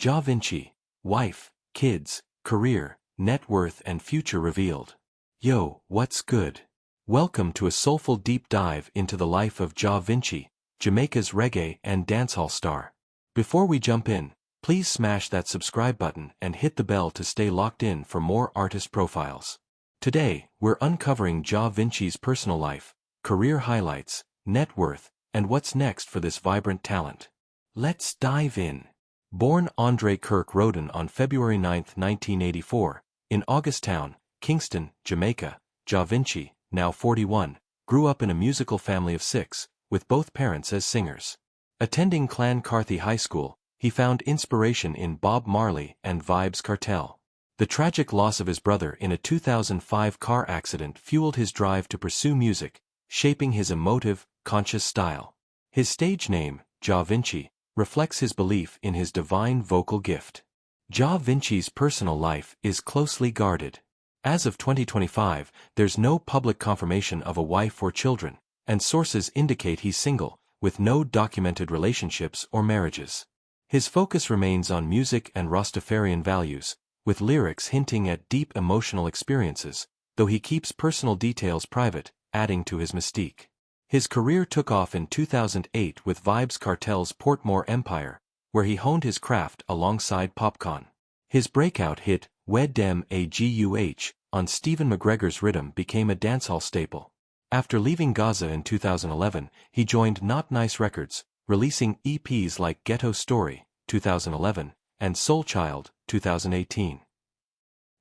Jah Vinci, wife, kids, career, net worth and future revealed. Yo, what's good? Welcome to a soulful deep dive into the life of Jah Vinci, Jamaica's reggae and dancehall star. Before we jump in, please smash that subscribe button and hit the bell to stay locked in for more artist profiles. Today, we're uncovering Jah Vinci's personal life, career highlights, net worth, and what's next for this vibrant talent. Let's dive in. Born Andre Kirk Rhoden on February 9, 1984, in Augusttown, Kingston, Jamaica, Jah Vinci, now 41, grew up in a musical family of 6, with both parents as singers. Attending Clan Carthy High School, he found inspiration in Bob Marley and Vybz Kartel. The tragic loss of his brother in a 2005 car accident fueled his drive to pursue music, shaping his emotive, conscious style. His stage name, Jah Vinci, reflects his belief in his divine vocal gift. Jah Vinci's personal life is closely guarded. As of 2025, there's no public confirmation of a wife or children, and sources indicate he's single, with no documented relationships or marriages. His focus remains on music and Rastafarian values, with lyrics hinting at deep emotional experiences, though he keeps personal details private, adding to his mystique. His career took off in 2008 with Vybz Kartel's Portmore Empire, where he honed his craft alongside Popcorn. His breakout hit, Wed Dem Aguh, on Stephen McGregor's rhythm became a dancehall staple. After leaving Gaza in 2011, he joined Not Nice Records, releasing EPs like Ghetto Story, 2011, and Soul Child, 2018.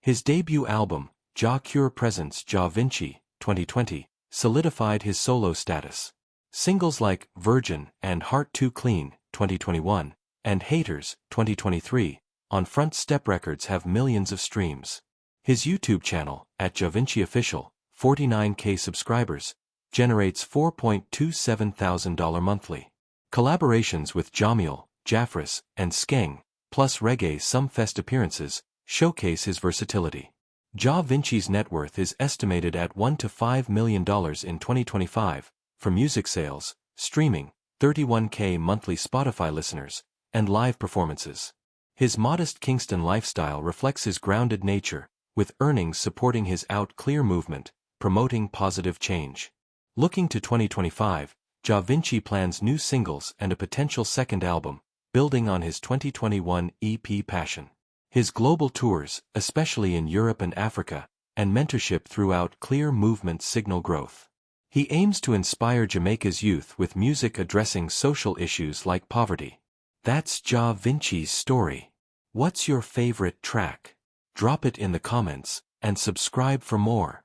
His debut album, Jah Cure Presents Jah Vinci, 2020, solidified his solo status. Singles like Virgin and Heart Too Clean, 2021, and Haters, 2023, on Front Step Records have millions of streams. His YouTube channel, @Jah Vinci Official, 49K subscribers, generates $4,270 monthly. Collaborations with Jamil, Jafris, and Skeng, plus reggae Sumfest appearances, showcase his versatility. Jah Vinci's net worth is estimated at $1 to $5 million in 2025, for music sales, streaming, 31K monthly Spotify listeners, and live performances. His modest Kingston lifestyle reflects his grounded nature, with earnings supporting his Out Clear movement, promoting positive change. Looking to 2025, Jah Vinci plans new singles and a potential second album, building on his 2021 EP Passion. His global tours, especially in Europe and Africa, and mentorship throughout Clear movement signal growth. He aims to inspire Jamaica's youth with music addressing social issues like poverty. That's Jah Vinci's story. What's your favorite track? Drop it in the comments, and subscribe for more.